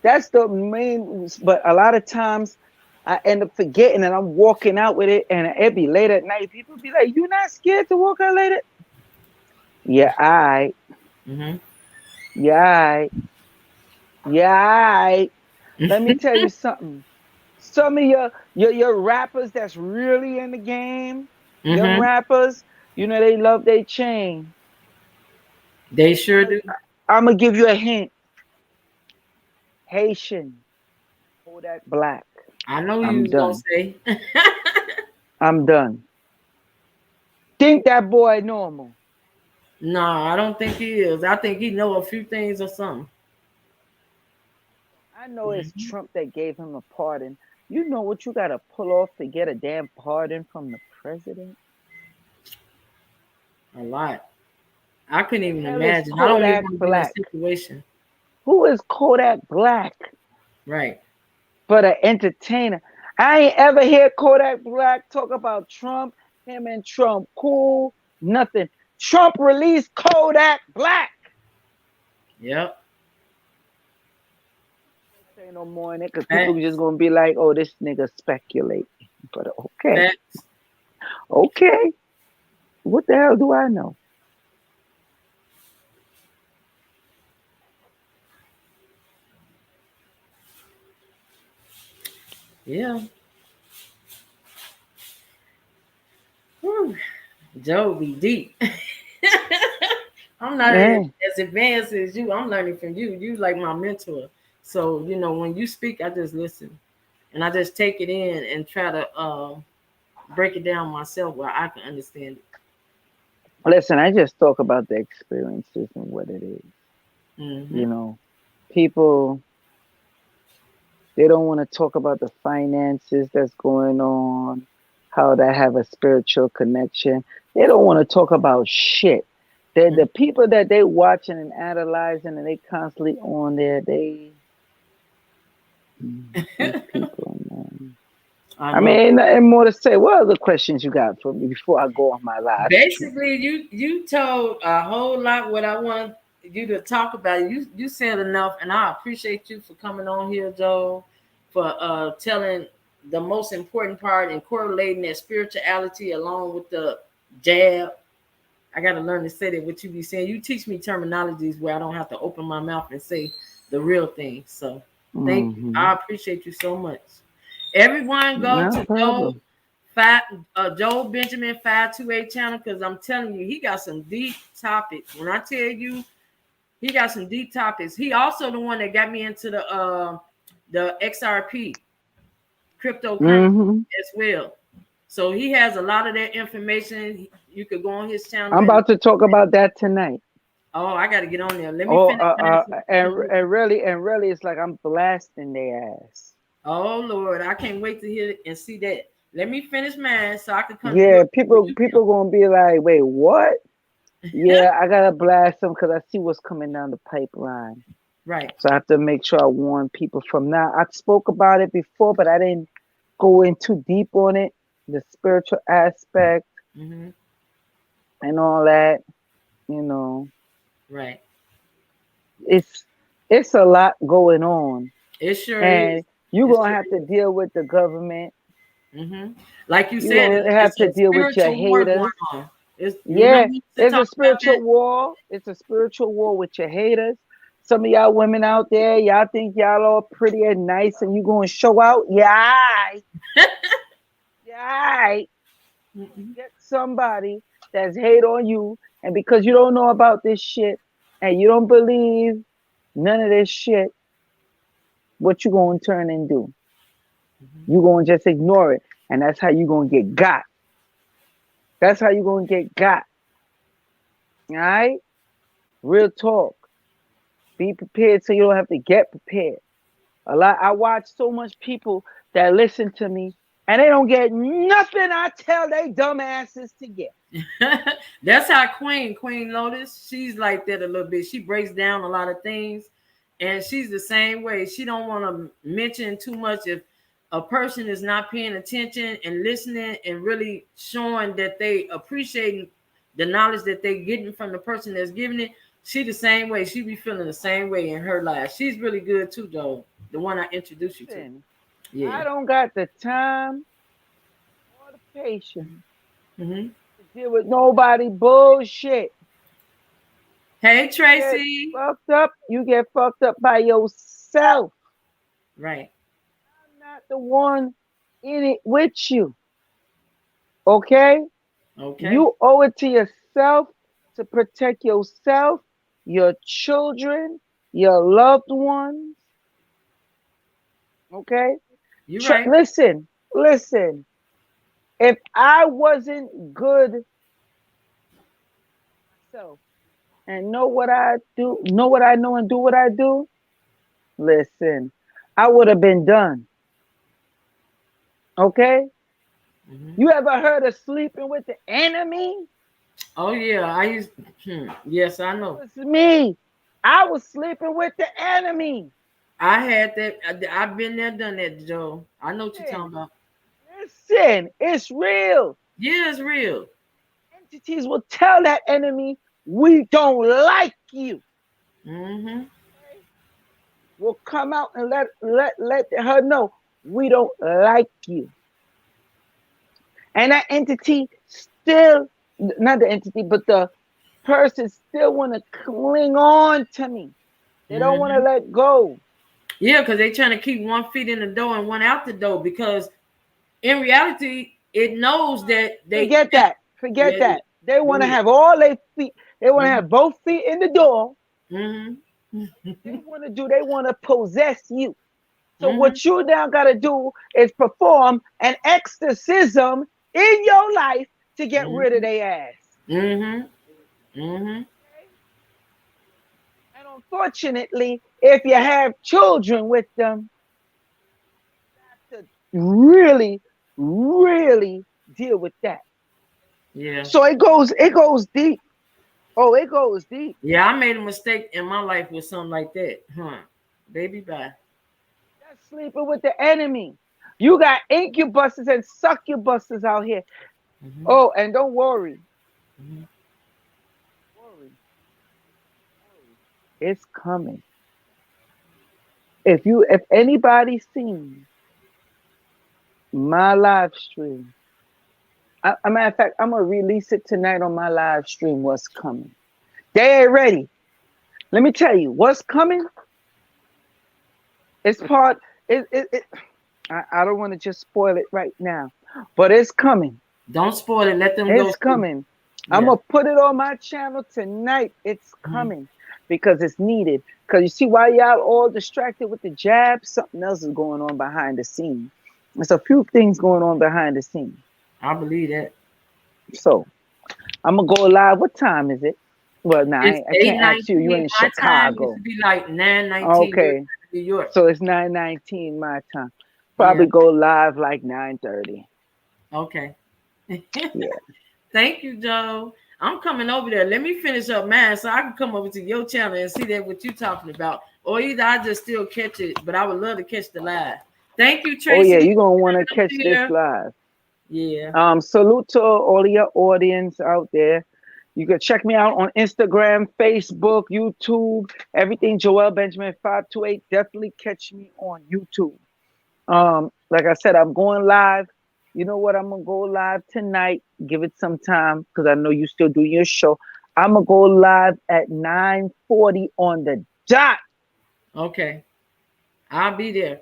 Speaker 3: That's the main, but a lot of times I end up forgetting and I'm walking out with it and it be late at night. People be like, "You not scared to walk out late at?" Yeah,
Speaker 1: Mm-hmm.
Speaker 3: yeah, yeah. Let me tell you something. Some of your rappers that's really in the game, them
Speaker 1: Mm-hmm.
Speaker 3: rappers, they love their chain.
Speaker 1: They sure do.
Speaker 3: I'm gonna give you a hint. Haitian, Kodak Black.
Speaker 1: I know you
Speaker 3: I'm
Speaker 1: was gonna
Speaker 3: done.
Speaker 1: say.
Speaker 3: I'm done. Think that boy normal.
Speaker 1: No, I don't think he is. I think he know a few things or something.
Speaker 3: I know it's
Speaker 1: Mhm.
Speaker 3: Trump that gave him a pardon. You know what you gotta pull off to get a damn pardon from the president?
Speaker 1: A lot. I couldn't
Speaker 3: The
Speaker 1: even
Speaker 3: hell is
Speaker 1: imagine. I don't even
Speaker 3: Kodak
Speaker 1: want to be in that
Speaker 3: Black?
Speaker 1: situation.
Speaker 3: Who is Kodak Black?
Speaker 1: Right.
Speaker 3: But an entertainer. I ain't ever hear Kodak Black talk about Trump, him and Trump cool, nothing. Trump released Kodak Black.
Speaker 1: Yep.
Speaker 3: Say no more in it because people just
Speaker 1: Facts.
Speaker 3: gonna be like, oh, this nigga speculate. But okay,
Speaker 1: Facts.
Speaker 3: okay. What the hell do I know?
Speaker 1: Yeah. Whew. Joe be deep. I'm not
Speaker 3: Yeah.
Speaker 1: as advanced as you. I'm learning from you. You like my mentor. So, when you speak, I just listen. And I just take it in and try to break it down myself where I can understand it.
Speaker 3: Listen, I just talk about the experiences and what it is.
Speaker 1: Mm-hmm.
Speaker 3: You know, people they don't want to talk about the finances that's going on, how they have a spiritual connection. They don't want to talk about shit. The people that they watching and analyzing and they constantly on there, these people, man.
Speaker 1: I
Speaker 3: I
Speaker 1: know.
Speaker 3: mean, ain't nothing more to say. What other questions you got for me before I go on my live stream?
Speaker 1: Basically, you told a whole lot what I wanted you to talk about. You said enough, and I appreciate you for coming on here, Joe, for telling the most important part and correlating that spirituality along with the jab. I got to learn to say that what you be saying. You teach me terminologies where I don't have to open my mouth and say the real thing. So thank you.
Speaker 3: Mm-hmm.
Speaker 1: I appreciate you so much. Everyone go
Speaker 3: No
Speaker 1: to Joe
Speaker 3: problem.
Speaker 1: Five, Joel Benjamin 528 channel because I'm telling you, he got some deep topics. When I tell you, he got some deep topics. He also the one that got me into the XRP cryptocurrency
Speaker 3: Mm-hmm.
Speaker 1: as well. So he has a lot of that information. You could go on his channel
Speaker 3: I'm
Speaker 1: and
Speaker 3: about to talk about that tonight.
Speaker 1: oh, I got to get on there. Let me
Speaker 3: Oh,
Speaker 1: finish.
Speaker 3: and really, it's like I'm blasting their ass.
Speaker 1: Oh Lord, I can't wait to hear and see that. Let me finish mine so I can come to
Speaker 3: Yeah,
Speaker 1: yours.
Speaker 3: people gonna be like, wait, what? Yeah, I gotta blast them because I see what's coming down the pipeline.
Speaker 1: Right.
Speaker 3: So I have to make sure I warn people from now. I spoke about it before, but I didn't go in too deep on it. The spiritual aspect
Speaker 1: Mm-hmm.
Speaker 3: and all that, you know,
Speaker 1: Right.
Speaker 3: it's it's a lot going on.
Speaker 1: It sure is.
Speaker 3: And you're
Speaker 1: It
Speaker 3: gonna
Speaker 1: sure
Speaker 3: have to
Speaker 1: is.
Speaker 3: deal with the government.
Speaker 1: Mm-hmm. Like you
Speaker 3: You're
Speaker 1: said,
Speaker 3: gonna have
Speaker 1: it's
Speaker 3: to
Speaker 1: a
Speaker 3: deal with your
Speaker 1: spiritual war going
Speaker 3: haters.
Speaker 1: on. It's, you
Speaker 3: Yeah,
Speaker 1: remember you used to
Speaker 3: it's a
Speaker 1: talk about that?
Speaker 3: spiritual war. It's a spiritual war with your haters. Some of y'all women out there, y'all think y'all all pretty and nice, and you gonna show out. Yeah, yeah.
Speaker 1: Mm-mm.
Speaker 3: Get somebody that's hate on you, and because you don't know about this shit and you don't believe none of this shit, what you gonna turn and do?
Speaker 1: Mhm.
Speaker 3: You gonna just ignore it, and that's how you gonna get got. That's how you gonna get got. All right, real talk. Be prepared so you don't have to get prepared. A lot. I watch so much people that listen to me, and they don't get nothing I tell they dumb asses to get.
Speaker 1: That's how Queen Lotus, she's like that a little bit. She breaks down a lot of things, and she's the same way. She don't want to mention too much if a person is not paying attention and listening and really showing that they appreciating the knowledge that they getting from the person that's giving it. She the same way. She be feeling the same way in her life. She's really good too, though. The one I introduced you to.
Speaker 3: Listen,
Speaker 1: Yeah.
Speaker 3: I don't got the time or the patience
Speaker 1: Hmm.
Speaker 3: to deal with nobody bullshit.
Speaker 1: Hey,
Speaker 3: Get
Speaker 1: Tracy.
Speaker 3: fucked up, you get fucked up by yourself.
Speaker 1: Right.
Speaker 3: I'm not the one in it with you. Okay?
Speaker 1: Okay.
Speaker 3: You owe it to yourself to protect yourself, your children, your loved ones. Okay?
Speaker 1: You right.
Speaker 3: Listen, listen. If I wasn't good myself and know what I do, know what I know and do what I do, listen, I would have been done. Okay?
Speaker 1: Hmm.
Speaker 3: You ever heard of sleeping with the enemy?
Speaker 1: Oh yeah, I used. Yes, I
Speaker 3: That
Speaker 1: know.
Speaker 3: was me. I was sleeping with the enemy.
Speaker 1: I had that. I've been there, done that, Joe. I know what you're talking
Speaker 3: Listen,
Speaker 1: about.
Speaker 3: listen, it's real.
Speaker 1: Yeah, it's real.
Speaker 3: Entities will tell that enemy, we don't like you.
Speaker 1: Hmm.
Speaker 3: Okay? Will come out and let her know, we don't like you. And that entity still, not the entity, but the person still want to cling on to me. They don't want to
Speaker 1: Hmm.
Speaker 3: let go.
Speaker 1: Yeah, because they trying to keep one feet in the door and one out the door. Because in reality, it knows that they.
Speaker 3: Forget that. Forget
Speaker 1: Yeah,
Speaker 3: that. They
Speaker 1: go
Speaker 3: want to
Speaker 1: ahead.
Speaker 3: have all their feet. They want to
Speaker 1: Hmm.
Speaker 3: have both feet in the door.
Speaker 1: Hmm.
Speaker 3: What they want to do, they want to possess you. So
Speaker 1: Hmm.
Speaker 3: what you now got to do is perform an exorcism in your life to get rid of
Speaker 1: Hmm.
Speaker 3: their ass.
Speaker 1: Hmm. Hmm.
Speaker 3: Okay? And unfortunately, if you have children with them, you have to really, really deal with that.
Speaker 1: Yeah.
Speaker 3: So it goes deep. Oh, it goes deep.
Speaker 1: Yeah, I made a mistake in my life with something like that. Huh. Baby, bye.
Speaker 3: That's sleeping with the enemy. You got incubuses and succubuses out here.
Speaker 1: Hmm.
Speaker 3: Oh, and don't worry.
Speaker 1: Hmm.
Speaker 3: Worry. Worry. It's coming. If anybody's seen my live stream, a matter of fact, I'm gonna release it tonight on my live stream. What's coming? They ain't ready. Let me tell you, what's coming. It's part. I don't want to just spoil it right now, but it's coming.
Speaker 1: Don't spoil it. Let them go
Speaker 3: It's
Speaker 1: through.
Speaker 3: coming. I'm
Speaker 1: Yeah.
Speaker 3: gonna put it on my channel tonight. It's
Speaker 1: Mhm.
Speaker 3: coming because it's needed. Because you see, while y'all all distracted with the jab, something else is going on behind the scene. There's a few things going on behind the scene.
Speaker 1: I believe that.
Speaker 3: So I'm gonna go live. What time is it? Well, no,
Speaker 1: It's
Speaker 3: I
Speaker 1: eight
Speaker 3: can't ask you. You're
Speaker 1: nineteen
Speaker 3: in
Speaker 1: my time. It
Speaker 3: Chicago.
Speaker 1: should be like 9:19 your time
Speaker 3: Okay,
Speaker 1: in New York.
Speaker 3: so it's 9:19 my time.
Speaker 1: Yeah.
Speaker 3: Probably go live like 9:30.
Speaker 1: Okay.
Speaker 3: Yeah.
Speaker 1: Thank you, Joe. I'm coming over there. Let me finish up mine so I can come over to your channel and see that what you're talking about. or either I just still catch it, but I would love to catch the live. Thank you,
Speaker 3: Oh yeah,
Speaker 1: Tracy.
Speaker 3: you're gonna want to catch this live.
Speaker 1: Yeah.
Speaker 3: Salute to all of your audience out there. You can check me out on Instagram, Facebook, YouTube, everything. Joel Benjamin 528. Definitely catch me on YouTube. Like I said, I'm going live. You know what? I'm gonna go live tonight. Give it some time because I know you still do your show. I'm gonna go live at 9:40 on the dot.
Speaker 1: Okay. I'll be there.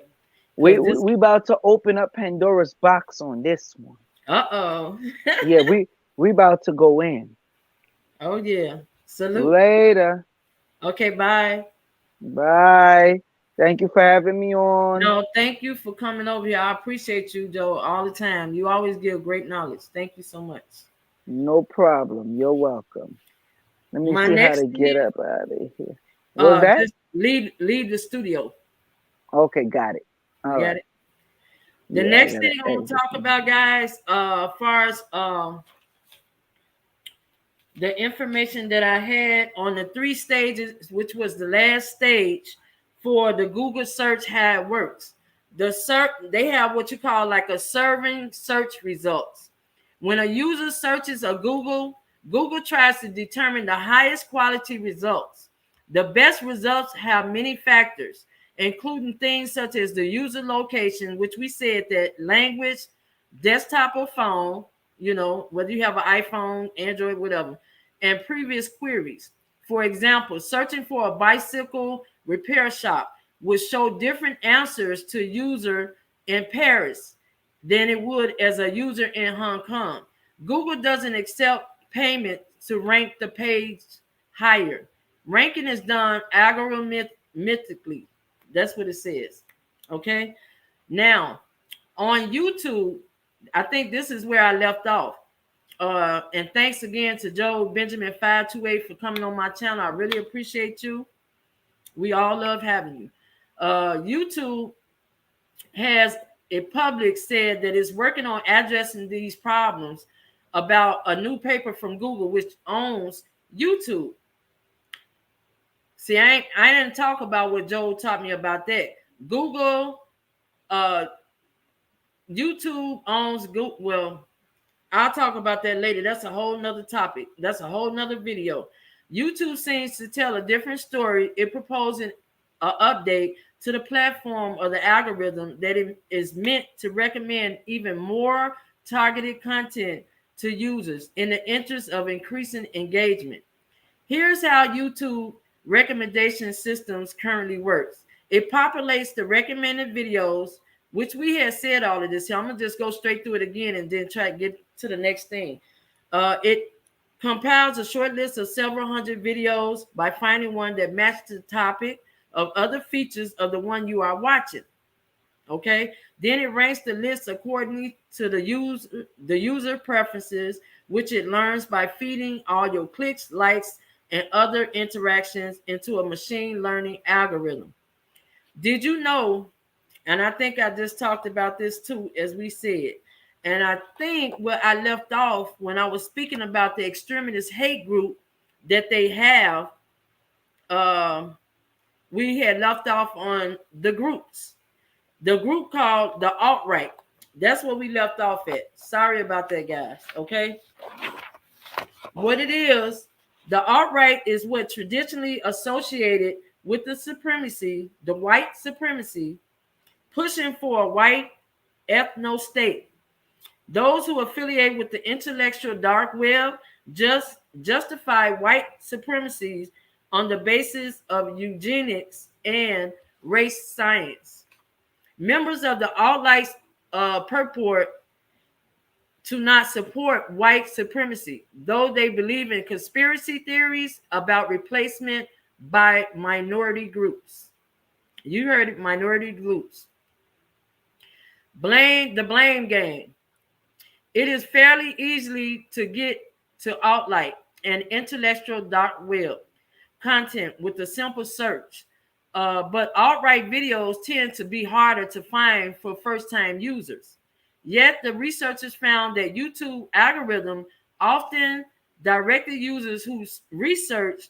Speaker 3: We about to open up Pandora's box on this one.
Speaker 1: Uh-oh.
Speaker 3: Yeah, we about to go in.
Speaker 1: Oh yeah. Salute.
Speaker 3: Later.
Speaker 1: Okay, bye.
Speaker 3: Bye. Thank you for having me on.
Speaker 1: No, thank you for coming over here. I appreciate you, Joe, all the time. You always give great knowledge. Thank you so much.
Speaker 3: No problem. You're welcome. Let me see how to get up out of here. What's that?
Speaker 1: Just leave the studio.
Speaker 3: Okay, got it. All right.
Speaker 1: It. The next thing I'm going to talk about, guys, as far as the information that I had on the 3 stages, which was the last stage for the Google search, how it works. They have what you call like a serving search results. When a user searches a Google tries to determine the highest quality results. The best results have many factors, including things such as the user location, which we said that language, desktop or phone, whether you have an iPhone, Android, whatever, and previous queries. For example, searching for a bicycle repair shop would show different answers to user in Paris than it would as a user in Hong Kong. Google doesn't accept payment to rank the page higher. Ranking is done algorithmically. That's what it says. Okay. Now, on YouTube, I think this is where I left off. And thanks again to Joe Benjamin 528 for coming on my channel. I really appreciate you. We all love having you. YouTube has a public said that it's working on addressing these problems about a new paper from Google, which owns YouTube. See, I didn't talk about what Joe taught me about that. Google, YouTube owns Google. Well, I'll talk about that later. That's a whole nother topic. That's a whole nother video. YouTube seems to tell a different story. It proposing an update to the platform or the algorithm that it is meant to recommend even more targeted content to users in the interest of increasing engagement. Here's how YouTube recommendation systems currently works. It populates the recommended videos, which we had said all of this. So I'm going to just go straight through it again and then try to get to the next thing. It compiles a short list of several hundred videos by finding one that matches the topic of other features of the one you are watching. Okay. Then it ranks the list accordingly to the user preferences, which it learns by feeding all your clicks, likes, and other interactions into a machine learning algorithm. Did you know, and I think I just talked about this too, as we said, and I think where I left off when I was speaking about the extremist hate group that they have, we had left off on the groups. The group called the alt-right. That's what we left off at. Sorry about that, guys. Okay. What it is, the alt-right is what traditionally associated with the supremacy, the white supremacy, pushing for a white ethno-state. Those who affiliate with the intellectual dark web just justify white supremacies on the basis of eugenics and race science. Members of the alt-right purport to not support white supremacy, though they believe in conspiracy theories about replacement by minority groups. You heard it, minority groups. The blame game. It is fairly easily to get to alt-right and intellectual dark web content with a simple search. But alt-right videos tend to be harder to find for first-time users. Yet the researchers found that YouTube algorithm often directed users who research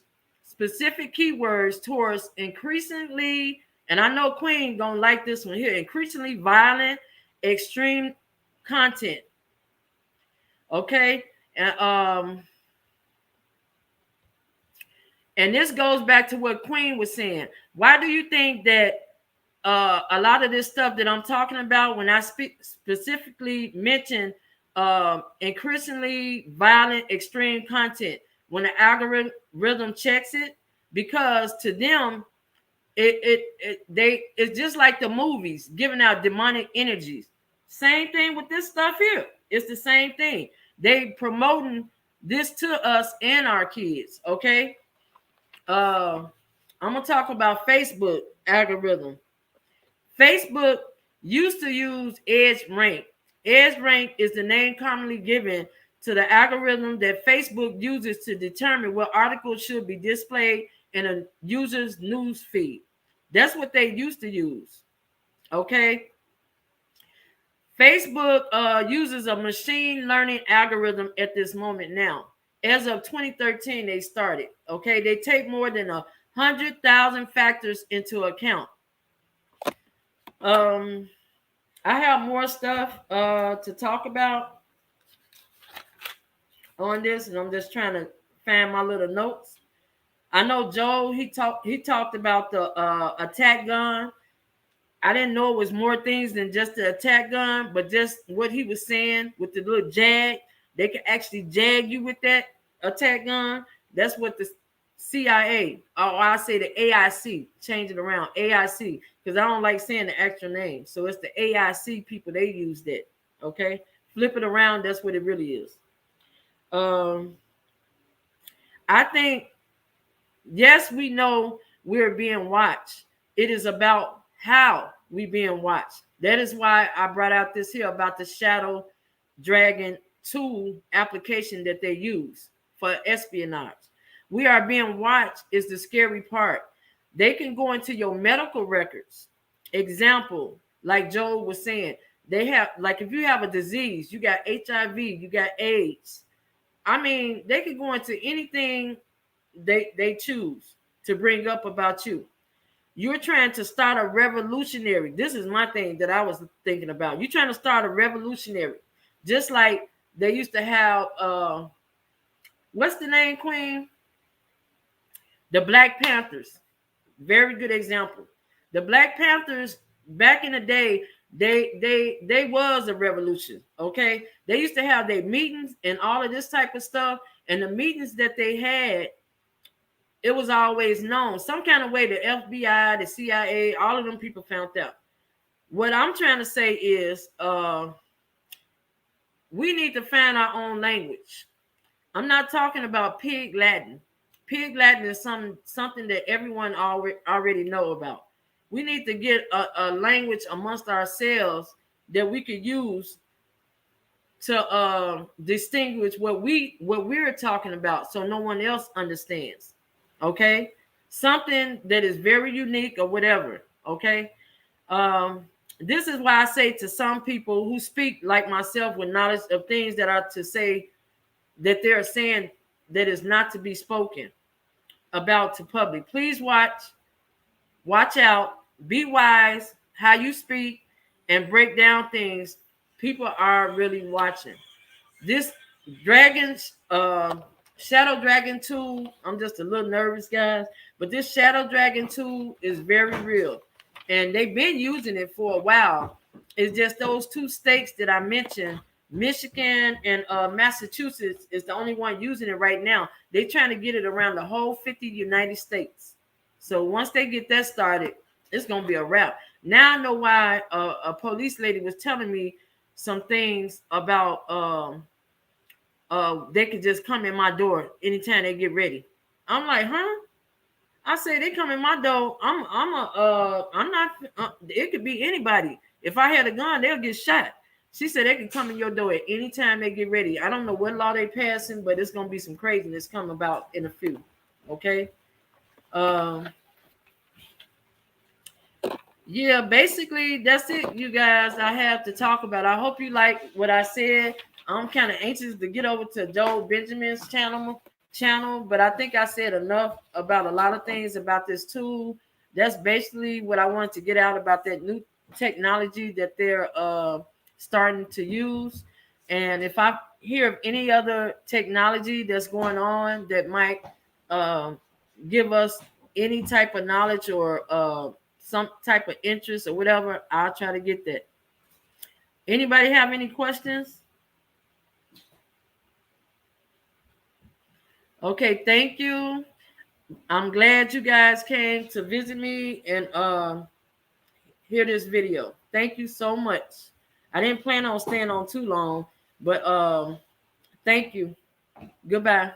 Speaker 1: specific keywords towards increasingly, and I know Queen gonna like this one here, increasingly violent, extreme content. Okay, and this goes back to what Queen was saying. Why do you think that a lot of this stuff that I'm talking about, when I specifically mention increasingly violent, extreme content, when the algorithm checks it, because to them, it's just like the movies giving out demonic energies. Same thing with this stuff here. It's the same thing. They promoting this to us and our kids. Okay. I'm gonna talk about Facebook algorithm. Facebook used to use Edge Rank. Edge Rank is the name commonly given to the algorithm that Facebook uses to determine what articles should be displayed in a user's news feed. That's what they used to use. Okay. Facebook uses a machine learning algorithm at this moment now. As of 2013, they started. Okay. They take more than 100,000 factors into account. I have more stuff to talk about on this, and I'm just trying to find my little notes. I know Joe, he talked about the attack gun. I didn't know it was more things than just the attack gun, but just what he was saying with the little jag. They can actually jag you with that attack gun. That's what the CIA, or I say the AIC, change it around, AIC, because I don't like saying the extra name. So it's the AIC people, they use that. Okay, flip it around, that's what it really is. I think, yes, we know we're being watched. It is about how we being watched. That is why I brought out this here about the ShadowDragon tool application that they use for espionage. We are being watched is the scary part. They can go into your medical records. Example, like Joe was saying, they have, like, if you have a disease, you got HIV, you got AIDS. I mean, they can go into anything they choose to bring up about you. You're trying to start a revolutionary. This is my thing that I was thinking about. You're trying to start a revolutionary, just like they used to have. What's the name, Queen? The Black Panthers. Very good example. The Black Panthers back in the day, they was a revolution. Okay, they used to have their meetings and all of this type of stuff, and the meetings that they had, it was always known. Some kind of way the FBI, the CIA, all of them people found out. What I'm trying to say is we need to find our own language. I'm not talking about pig Latin. Pig Latin is something that everyone already know about. We need to get a language amongst ourselves that we could use to distinguish what we're talking about, so no one else understands. Okay, something that is very unique or whatever. Okay, this is why I say to some people who speak like myself with knowledge of things that are to say that they're saying that is not to be spoken about to public. Please watch out, be wise how you speak, and break down things. People are really watching. This dragons, ShadowDragon tool, I'm just a little nervous, guys, but this ShadowDragon tool is very real, and they've been using it for a while. It's just those two states that I mentioned, Michigan and Massachusetts, is the only one using it right now. They're trying to get it around the whole 50 United States. So once they get that started, it's going to be a wrap. Now I know why a police lady was telling me some things about they could just come in my door anytime they get ready. I'm like, huh? I say they come in my door. I'm not. It could be anybody. If I had a gun, they'll get shot. She said they can come in your door at any time they get ready. I don't know what law they passing, but it's gonna be some craziness coming about in a few. Okay. Yeah, basically that's it, you guys. I have to talk about. I hope you like what I said. I'm kind of anxious to get over to Joe Benjamin's channel channel, but I think I said enough about a lot of things about this tool. That's basically what I wanted to get out about that new technology that they're starting to use. And if I hear of any other technology that's going on that might give us any type of knowledge or some type of interest or whatever, I'll try to get that. Anybody have any questions? Okay, thank you. I'm glad you guys came to visit me and hear this video. Thank you so much. I didn't plan on staying on too long, but thank you. Goodbye.